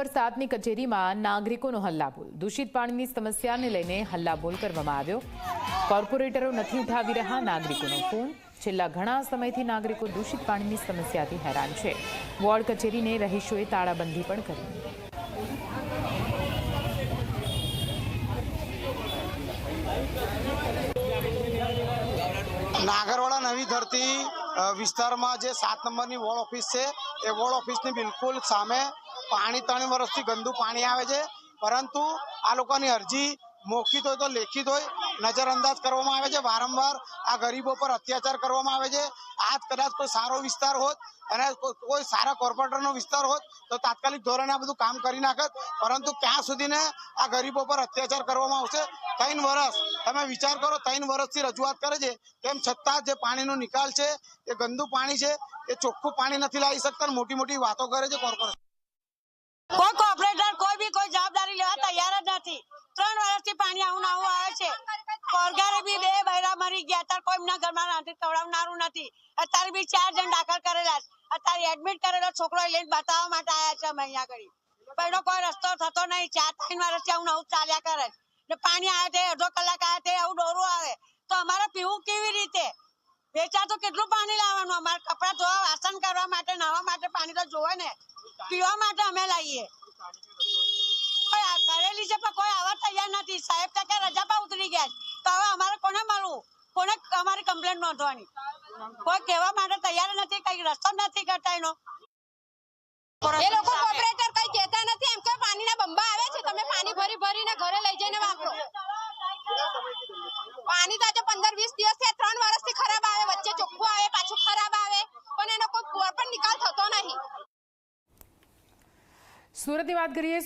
Number 7ની કચેરીમાં નાગરિકોનો હલ્લાબોલ। દૂષિત પાણીની સમસ્યાને લઈને હલ્લાબોલ કરવામાં આવ્યો। કોર્પોરેટરો નથી ઉઠાવી રહ્યા નાગરિકોનો ફોન। છેલ્લા ઘણા સમયથી નાગરિકો દૂષિત પાણીની સમસ્યાથી હેરાન છે। વોર્ડ કચેરીને રહીશોએ તાળાબંધી પણ કરી। नागरवाड़ा नवी धरती विस्तार में जो 7 नंबर वॉर्ड ऑफिस है ये वॉर्ड ऑफिस बिल्कुल सामे पानी 3 वर्ष थी गंदू पानी आवे छे, परंतु आ लोकोनी अरजी मौखित हो तो लेखित हो नजरअंदाज करवामां आवे छे। वारंवार आ गरीबों पर अत्याचार करवामां आवे छे। आज कदाच कोई सारो विस्तार होत अने कोई सारा कोर्पोरेटरनो विस्तार होत तो तात्कालिक धोरणे आ बधुं काम करी नाखत, परंतु क्यां सुधीने आ गरीबों पर अत्याचार करवामां आवशे। 3 वर्ष तमे विचार करो, 3 वर्षथी रजूआत करे छे तेम छतां जे पाणीनो निकाल छे ए गंदू पाणी छे, ए चोख्खुं पाणी नथी लावी शकता। मोटी मोटी वातो करे छे कोर्पोरेशन। कोई कोऑपरेटर कोई भी कोई जवाबदारी लेवा तैयार ज नहीं। 3 वर्षथी पाणी आવું આવું આવે છે। કોરગારે બી 2 બૈરા મરી ગયા, અત્યારે કોઈ એમના ઘરમાં રાંધી ખવડાવનારું નથી। અત્યારે બી 4 જણ દાખલ કરેલા છે। અત્યારે એડમિટ કરેલો છોકરો લઈને બતાવવા માટે આવ્યા છે અમે અહીંયા આગળ, પણ એનો કોઈ રસ્તો થતો નહીં। 4-3 વર્ષથી આવું નવું ચાલ્યા કરે ને પાણી આવે તે અડધો કલાક આવે તે આવું ડોરું આવે તો અમારે પીવું કેવી રીતે? વેચા તો કેટલું પાણી લાવવાનું? અમારે કપડાં ધોવા, વાસણ કરવા માટે, નાહવા માટે પાણી તો જોવે ને, પીવા માટે અમે લાવીએ। કોઈ કરેલી છે પણ કોઈ આવવા તૈયાર નથી। સાહેબ તો કે રજા પર ઉતરી ગયા તો હવે અમારે કોને મળવું, કોને અમારી કમ્પ્લેન નોંધવાની? કોઈ કહેવા માટે તૈયાર નથી, કઈ રસ્તો નથી કરતા એનો। એ લોકો કોર્પોરેટર કઈ કહેતા નથી, એમ કે પાણીના બંબા આવે છે, તમે પાણી ભરી ભરીને ઘરે લઈ જઈને વાપરો। પાણી તો આજે 15-20 દિવસ થી 3 વર્ષથી ખરાબ આવે, વચ્ચે ચોખ્ખું આવે પાછું ખરાબ આવે, પણ એનો કોઈ પ્રોપર નિકાલ થતો નહીં। સુરતની વાત કરીએ।